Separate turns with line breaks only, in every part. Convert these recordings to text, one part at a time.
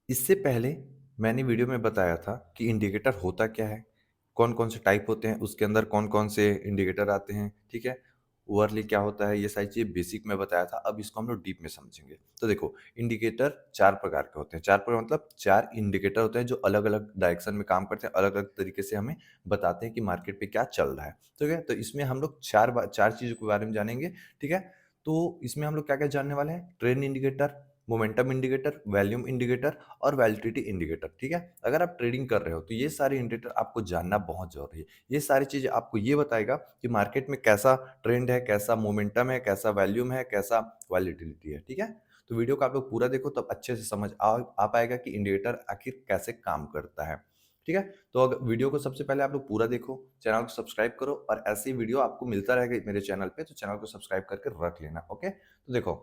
इससे पहले मैंने वीडियो में बताया था कि इंडिकेटर होता क्या है, कौन-कौन से टाइप होते हैं, उसके अंदर कौन-कौन से इंडिकेटर आते हैं, ठीक है? ओवरले क्या होता है, ये सारी चीज़ें बेसिक में बताया था, अब इसको हम लोग डीप में समझेंगे। तो देखो, इंडिकेटर 4 प्रकार के होते हैं, 4 प्रकार मतलब 4 इंडिकेटर होते हैं जो अलग-अलग डायरेक्शन में काम करते हैं, अलग-अलग तरीके से हमें बताते हैं कि मार्केट पे क्या चल रहा है, ठीक है? तो इसमें हम लोग 4 चीज़ों के बारे में जानेंगे, ठीक है? तो इसमें हम लोग क्या-क्या जानने वाले हैं? Trend indicator, momentum indicator, volume indicator और वैलिडिटी इंडिकेटर, ठीक है? अगर आप ट्रेडिंग कर रहे हो तो ये सारे इंडिकेटर आपको जानना बहुत ज़रूरी है। ये सारी चीज़ें आपको ये बताएगा कि मार्केट में कैसा ट्रेंड है, कैसा मोमेंटम है, कैसा वॉल्यूम है, कैसा वैलिडिटी है, ठीक है? तो वीडियो को आप लोग पूरा देखो तब अच्छे से समझ आ पाएगा कि इंडिकेटर आखिर कैसे काम करता है, ठीक है? तो अगर वीडियो को सबसे पहले आप लोग पूरा देखो, चैनल को सब्सक्राइब करो और ऐसी वीडियो आपको मिलता रहेगा मेरे चैनल पे, तो चैनल को सब्सक्राइब करके रख लेना, ओके? तो देखो,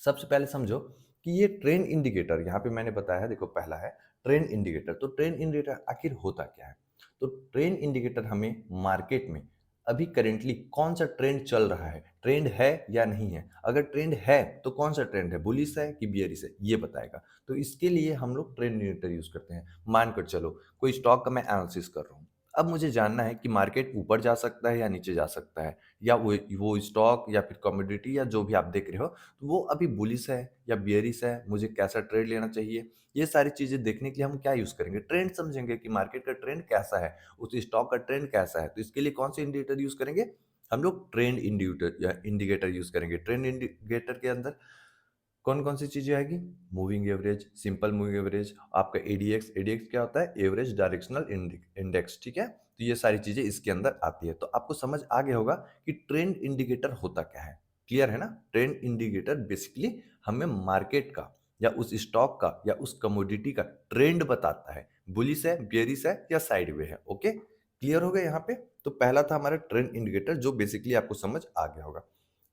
सबसे पहले समझो कि ये ट्रेंड इंडिकेटर यहाँ पे मैंने बताया है, देखो पहला है ट्रेंड इंडिकेटर। तो ट्रेंड इंडिकेटर आखिर होता क्या है? तो ट्रेंड इंडिकेटर हमें मार्केट में अभी करेंटली कौन सा ट्रेंड चल रहा है, ट्रेंड है या नहीं है। अगर ट्रेंड है तो कौन सा ट्रेंड है, बुलिश है कि बियरिश है, ये बताएगा। तो इसके लिए हम लोग ट्रेंड इंडिकेटर यूज करते हैं। मानकर चलो कोई स्टॉक का मैं एनालिसिस कर रहा हूँ, अब मुझे जानना है कि मार्केट ऊपर जा सकता है या नीचे जा सकता है, या वो स्टॉक या फिर कमोडिटी या जो भी आप देख रहे हो, तो वो अभी बुलिश है या बियरिश है, मुझे कैसा ट्रेड लेना चाहिए। ये सारी चीज़ें देखने के लिए हम क्या यूज़ करेंगे, ट्रेंड समझेंगे कि मार्केट का ट्रेंड कैसा है, उस स्टॉक का ट्रेंड कैसा है। तो इसके लिए कौन से इंडिकेटर यूज़ करेंगे, हम लोग ट्रेंड इंडिकेटर या इंडिकेटर यूज़ करेंगे। ट्रेंड इंडिकेटर के अंदर कौन-कौन सी चीज़ें आएगी, moving average, simple moving average, आपका एडीएक्स, एडीएक्स क्या होता है, एवरेज डायरेक्शनल इंडेक्स, ठीक है? तो ये सारी चीज़ें इसके अंदर आती है। तो आपको समझ आ गया होगा कि ट्रेंड इंडिकेटर होता क्या है। क्लियर है ना? ट्रेंड इंडिकेटर बेसिकली हमें मार्केट का या उस स्टॉक का या उस कमोडिटी का ट्रेंड बताता है। बुलिश है, बियरिश है या साइडवे है। ओके? क्लियर हो गया यहाँ पे? तो पहला था हमारा ट्रेंड इंडिकेटर जो बेसिकली आपको समझ आ गया होगा।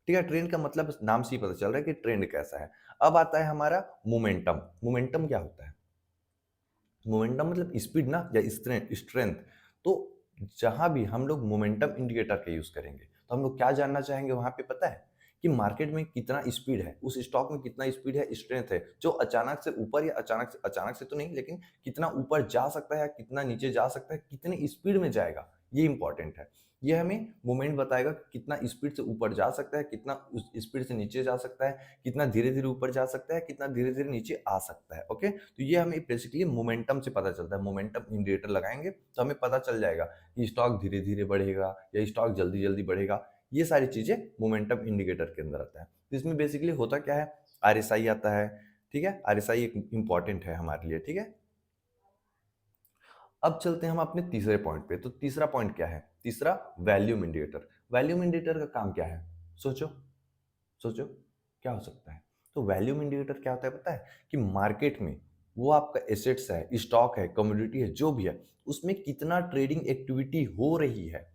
ठीक है, ट्रेंड का मतलब नाम से ही पता चल रहा है कि ट्रेंड कैसा है। अब आता है हमारा मोमेंटम। मोमेंटम क्या होता है? मोमेंटम मतलब स्पीड ना, या स्ट्रेंथ। तो जहां भी हम लोग मोमेंटम इंडिकेटर का यूज करेंगे तो हम लोग क्या जानना चाहेंगे वहां पे, पता है कि मार्केट में कितना स्पीड है, उस स्टॉक में कितना स्पीड है, स्ट्रेंथ है, जो अचानक से ऊपर या अचानक से तो नहीं, लेकिन कितना ऊपर जा सकता है या कितना नीचे जा सकता है, कितनी स्पीड में जाएगा, ये इंपॉर्टेंट है। ये हमें मोमेंट बताएगा कि कितना स्पीड से ऊपर जा सकता है, कितना उस स्पीड से नीचे जा सकता है, कितना धीरे धीरे ऊपर जा सकता है, कितना धीरे धीरे नीचे आ सकता है। ओके, तो ये हमें बेसिकली मोमेंटम से पता चलता है। मोमेंटम इंडिकेटर लगाएंगे तो हमें पता चल जाएगा कि स्टॉक धीरे धीरे बढ़ेगा या स्टॉक जल्दी जल्दी बढ़ेगा। ये सारी चीजें मोमेंटम इंडिकेटर के अंदर आता है। तो इसमें बेसिकली होता क्या है, आरएसआई आता है, ठीक है? आरएसआई एक इंपॉर्टेंट है हमारे लिए, ठीक है? अब चलते हैं हम अपने तीसरे पॉइंट पे। तो तीसरा पॉइंट क्या है? तीसरा, वैल्यूम इंडिकेटर। वैल्यूम इंडिकेटर का काम क्या है? सोचो, सोचो, क्या हो सकता है? तो वैल्यूम इंडिकेटर क्या होता है पता है? कि मार्केट में वो आपका एसेट्स है, स्टॉक है, कमोडिटी है, जो भी है, उसमें कितना ट्रेडिंग एक्टिविटी हो रही है।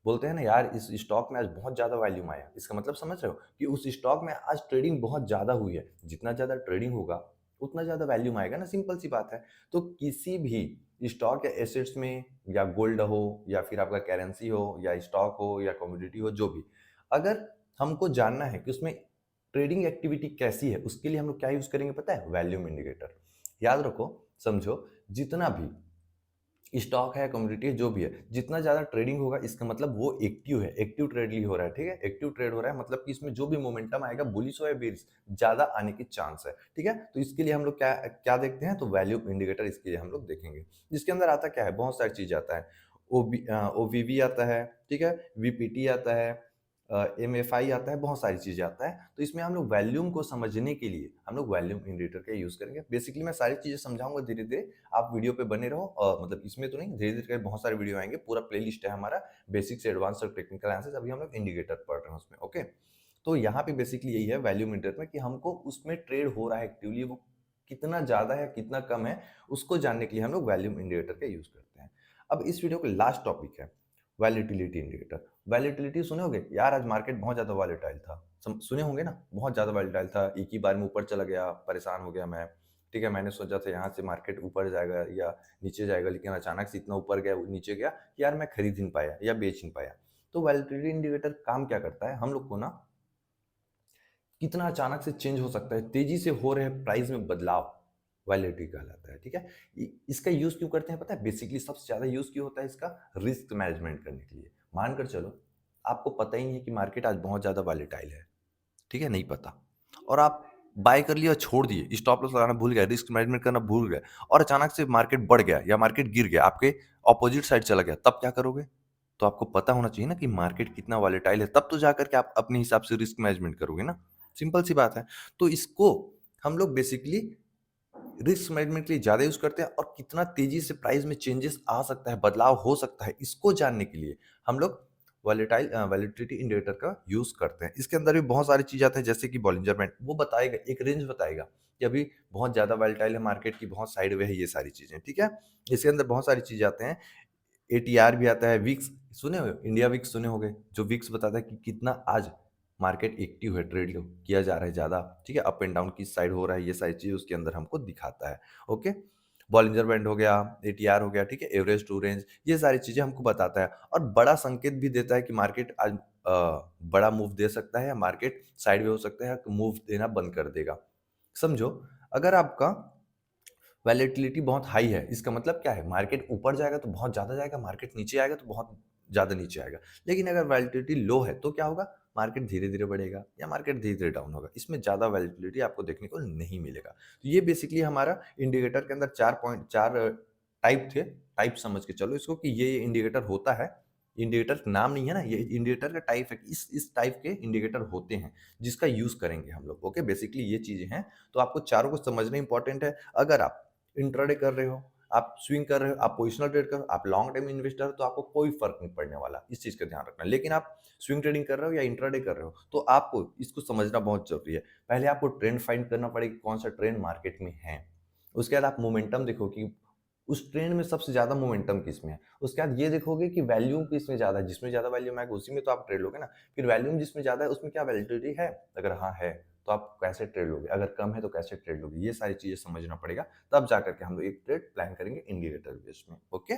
बोलते हैं ना यार, इस स्टॉक में आज बहुत ज्यादा वैल्यूम आया, इसका मतलब समझ रहे हो कि उस स्टॉक में आज ट्रेडिंग बहुत ज्यादा हुई है। जितना ज्यादा ट्रेडिंग होगा उतना ज्यादा वैल्यूम आएगा ना, सिंपल सी बात है। तो किसी भी स्टॉक या एसेट्स में, या गोल्ड हो या फिर आपका करेंसी हो या स्टॉक हो या कमोडिटी हो, जो भी, अगर हमको जानना है कि उसमें ट्रेडिंग एक्टिविटी कैसी है, उसके लिए हम लोग क्या यूज करेंगे पता है? Volume indicator. याद रखो, समझो, जितना भी स्टॉक है, कमोडिटी है, जो भी है, जितना ज्यादा ट्रेडिंग होगा इसका मतलब वो एक्टिव है, एक्टिव ट्रेड हो रहा है, ठीक है? एक्टिव ट्रेड हो रहा है मतलब कि इसमें जो भी मोमेंटम आएगा, बुलिश हो या बेरिश, ज्यादा आने की चांस है, ठीक है? तो इसके लिए हम लोग क्या क्या देखते हैं, तो वैल्यू इंडिकेटर इसके लिए हम लोग देखेंगे। जिसके अंदर आता क्या है, बहुत सारी चीज आता है। ओवीवी आता है, ठीक है? वीपीटी आता है, एमएफआई आता है, बहुत सारी चीजें आता है। तो इसमें हम लोग वैल्यूम को समझने के लिए हम लोग वैल्यूम इंडिकेटर का यूज करेंगे। बेसिकली मैं सारी चीजें समझाऊंगा धीरे धीरे, आप वीडियो पे बने रहो। मतलब इसमें तो नहीं, धीरे धीरे करके बहुत सारे वीडियो आएंगे, पूरा प्लेलिस्ट है हमारा, बेसिक से एडवांस तक टेक्निकल आंसर्स। अभी हम लोग इंडिकेटर पढ़ रहे हैं उसमें, ओके? तो यहाँ पे बेसिकली यही है वैल्यूम इंडिकेटर में, कि हमको उसमें ट्रेड हो रहा है एक्टिवली, वो कितना ज्यादा है कितना कम है, उसको जानने के लिए हम लोग वैल्यूम इंडिकेटर का यूज करते हैं। अब इस वीडियो का लास्ट टॉपिक है वैलिटिलिटी इंडिकेटर। वैलिटिलिटी सुने होंगे यार, आज मार्केट बहुत ज्यादा वॉलेटाइल था, सुने होंगे ना, बहुत ज्यादा वॉलेटाइल था, एक ही बार में ऊपर चला गया, परेशान हो गया मैं। ठीक है, मैंने सोचा था यहाँ से मार्केट ऊपर जाएगा या नीचे जाएगा, लेकिन अचानक से इतना ऊपर गया, नीचे गया कि यार मैं खरीद नहीं पाया या बेच नहीं पाया। तो वैलिडिटी इंडिकेटर काम क्या करता है, हम लोग को ना कितना अचानक से चेंज हो सकता है, तेजी से हो रहे प्राइस में बदलाव, वैलिडिटी कहलाता है, ठीक है? इसका यूज़ क्यों करते हैं पता है? बेसिकली सबसे ज़्यादा यूज़ क्यों होता है इसका? रिस्क मैनेजमेंट करने के लिए। मानकर चलो, आपको पता ही नहीं है कि मार्केट आज बहुत ज़्यादा वॉलेटाइल है, ठीक है? नहीं पता और आप बाय कर लिया और छोड़ दिए, स्टॉप लॉस लगाना भूल गए, रिस्क मैनेजमेंट करना भूल गए और अचानक से मार्केट बढ़ गया या मार्केट गिर गया, आपके अपोजिट साइड चला गया, तब क्या करोगे? तो आपको पता होना चाहिए ना कि मार्केट कितना वॉलेटाइल है, तब तो जाकर के आप अपने हिसाब से रिस्क मैनेजमेंट करोगे ना, सिंपल सी बात है। तो इसको हम लोग बेसिकली रिस्क मैनेजमेंट के लिए ज़्यादा यूज़ करते हैं और कितना तेज़ी से प्राइस में चेंजेस आ सकता है, बदलाव हो सकता है, इसको जानने के लिए हम लोग वॉलेटिलिटी इंडिकेटर का यूज़ करते हैं। इसके अंदर भी बहुत सारी चीज़ आती है जैसे कि बॉलिंजर बैंड, वो बताएगा, एक रेंज बताएगा कि अभी बहुत ज़्यादा वॉलेटाइल है मार्केट की, बहुत साइडवे है, ये सारी चीज़ें, ठीक है? इसके अंदर बहुत सारी चीज़ें आते हैं, एटीआर भी आता है, विक्स सुने हो, इंडिया विक्स सुने होंगे, जो विक्स बताता है कि कितना आज मार्केट एक्टिव है, ट्रेड किया जा रहा है ज़्यादा, ठीक है? अप एंड डाउन किस साइड हो रहा है, ये सारी चीज़ें उसके अंदर हमको दिखाता है, ओके? बॉलिंजर बैंड हो गया, एटीआर हो गया, ठीक है? एवरेज टू रेंज, ये सारी चीज़ें हमको बताता है और बड़ा संकेत भी देता है कि मार्केट आज बड़ा मूव दे सकता है या मार्केट साइडवे हो सकता है या मूव देना बंद कर देगा। समझो, अगर आपका वैलेटिलिटी बहुत हाई है, इसका मतलब क्या है? मार्केट ऊपर जाएगा तो बहुत ज़्यादा जाएगा, मार्केट नीचे आएगा तो बहुत ज़्यादा नीचे आएगा। लेकिन अगर वैलेटिलिटी लो है तो क्या होगा? मार्केट धीरे-धीरे बढ़ेगा या मार्केट धीरे-धीरे डाउन होगा। इसमें ज़्यादा वैलेटिलिटी आपको देखने को नहीं मिलेगा। तो ये बेसिकली हमारा इंडिकेटर के अंदर 4 टाइप थे, टाइप समझ के चलो इसको कि ये इंडिकेटर होता है। इंडिकेटर नाम नहीं है ना, ये इंडिकेटर का टाइप है कि इस टाइप के इंडिकेटर होते हैं, जिसका यूज़ करेंगे हम लोग। ओके, बेसिकली ये चीज़ें हैं, तो आपको चारों को समझना इंपॉर्टेंट है। अगर आप इंट्राडे कर रहे हो, आप स्विंग कर रहे हो, आप पोजिशनल ट्रेड कर रहे हो, आप लॉन्ग टर्म इन्वेस्टर हो, तो आपको कोई फ़र्क नहीं पड़ने वाला, इस चीज़ का ध्यान रखना। लेकिन आप स्विंग ट्रेडिंग कर रहे हो या इंट्राडे कर रहे हो, तो आपको इसको समझना बहुत ज़रूरी है। पहले आपको ट्रेंड फाइंड करना पड़ेगा, कौन-सा ट्रेंड मार्केट में है। उसके बाद आप मोमेंटम देखो कि उस ट्रेंड में सबसे ज़्यादा मोमेंटम किसमें है। उसके बाद ये देखोगे कि वैल्यूम किसमें ज़्यादा है, जिसमें ज़्यादा वैल्यूम आएगा उसी में तो आप ट्रेड लोगे ना। फिर वैल्यूम जिसमें ज़्यादा है उसमें क्या वैलिडिटी है? अगर हाँ है, तो आप कैसे ट्रेड लोगे? अगर कम है तो कैसे ट्रेड लोगे? ये सारी चीज़ें समझना पड़ेगा, तब जाकर के हम लोग एक ट्रेड प्लान करेंगे इंडिकेटर बेस में। ओके?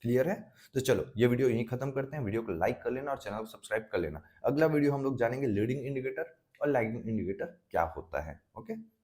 क्लियर है? तो चलो ये वीडियो यहीं खत्म करते हैं। वीडियो को लाइक कर लेना और चैनल को सब्सक्राइब कर लेना। अगला वीडियो हम लोग जानेंगे लीडिंग इंडिकेटर और लैगिंग इंडिकेटर क्या होता है। ओके?